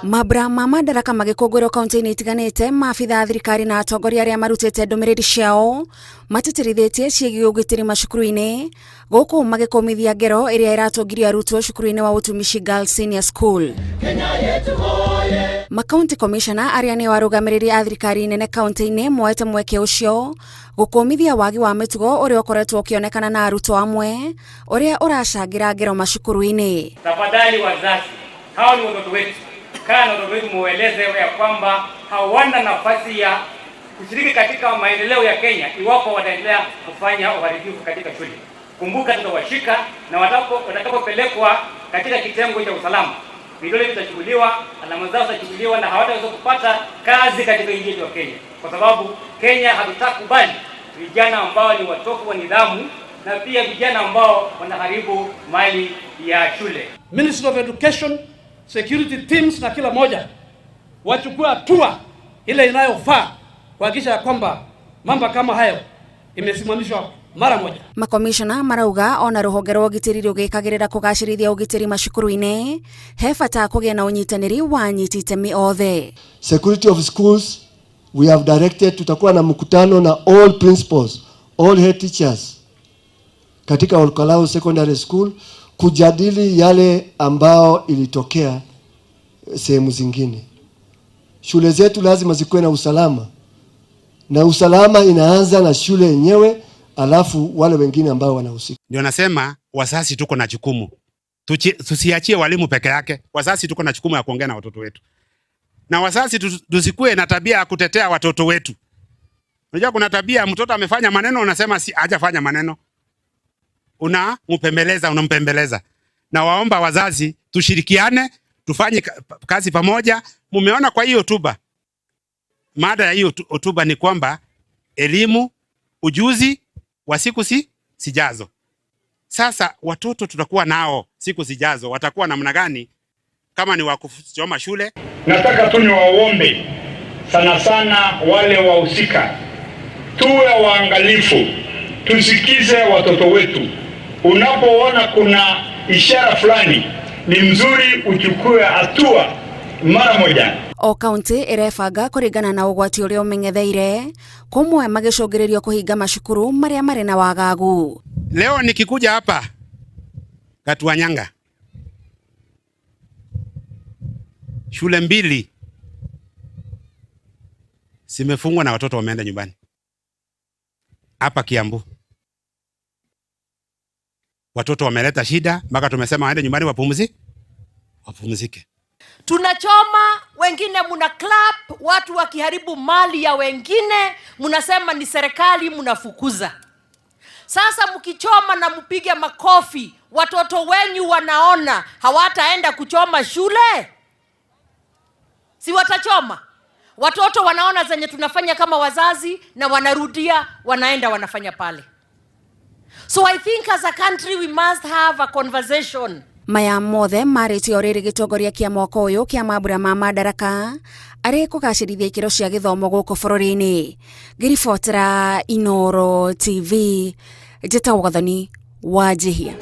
Mabra ma madaraka magikungurwo kaunti-ini itiganite maabitha thirikari na atongoria aria marutite ndumiriri ciao matitirithitie ciĩgiĩ ũgitĩri macukuru-ini guku magikomithia ngero iria iratungirio arutwo cukuru-ini wa Utumishi Girls Senior School. County Commissioner aria ni warugamiriri a thirikari nene kaunti-ini moete mweke ucio gukomithia wagi wa mitugo uria ukoretwo ukionekana na arutwo amwe uria uracangira ngero macukuru-ini. Tafadhali wazazi, hao ni watoto wetu. Kana watoto wetu mueleze ya kwamba hawana nafasi ya kushiriki katika maendeleo ya Kenya iwapo wataendelea kufanya uharibifu katika shule. Kumbuka tutawashika na watakapopelekwa katika kitengo cha usalama, vidole vitachukuliwa, alama zao zitachukuliwa na hawataweza kupata kazi katika nchi yetu ya Kenya, kwa sababu Kenya hatutakubali vijana ambao ni watofu wa nidhamu na pia vijana ambao wanaharibu mali ya shule. Ministry of Education, security teams na kila moja wachukua hatua ile inayofaa kuhakikisha ya kwamba mambo kama hayo imesimamishwa mara moja. Makomishona marauga ona ruhonge rwa ugitiri rugikagirira kugacirithia ugitiri macukuru-ini he bata kugia na unyitaniri wa anyiti itemi othe. Security of schools, we have directed, tutakuwa na mkutano na all principals, all head teachers katika Olkalau Secondary School kujadili yale ambao ilitokea sehemu zingine. Shule zetu lazima zikuwe na usalama, na usalama inaanza na shule yenyewe, alafu wale wengine ambao wanahusika. Ndio nasema wazazi tuko na jukumu, tusiachie walimu peke yake. Wazazi tuko na jukumu ya kuongea na watoto wetu, na wazazi tusikue na tabia ya kutetea watoto wetu. Unajua kuna tabia mtoto amefanya maneno unasema si hajafanya maneno, unampembeleza. Na waomba wazazi tushirikiane, tufanye kazi pamoja. Mumeona kwa hiyo hotuba, mada ya hiyo hotuba ni kwamba elimu, ujuzi wa siku sijazo. Sasa watoto tutakuwa nao siku zijazo, watakuwa namna gani kama ni wa kusoma shule? Nataka tu niwaombe sana wale wahusika, tuwe waangalifu, tusikize watoto wetu. Unapoona kuna ishara fulani, ni mzuri uchukue hatua mara moja. O kaunti irefanga kuringana na ugwati uria umenyetheire kumwe magicungiririo kuhinga macukuru maria mari na wagagu. Leo nikikuja hapa Gatuanyanga, shule 2 zimefungwa na watoto wameenda nyumbani. Hapa Kiambu watoto wameleta shida mpaka tumesema waende nyumbani wapumzike. Tunachoma, wengine muna clap, watu wakiharibu mali ya wengine, munasema ni serikali, munafukuza. Sasa mkichoma na mpige makofi, watoto wenyu wanaona hawataenda kuchoma shule? Si watachoma? Watoto wanaona zenye tunafanya kama wazazi na wanarudia, wanaenda wanafanya pale. So I think as a country we must have a conversation. Maya mothe maritio riri gitongoria kia mwaka uyu kia mabura ma madaraka ari kugacirithia ikiro cia githomo guku bururi-ini. Ngiribotera Inooro TV, Njĩtagwo Gathoni Wanjihia.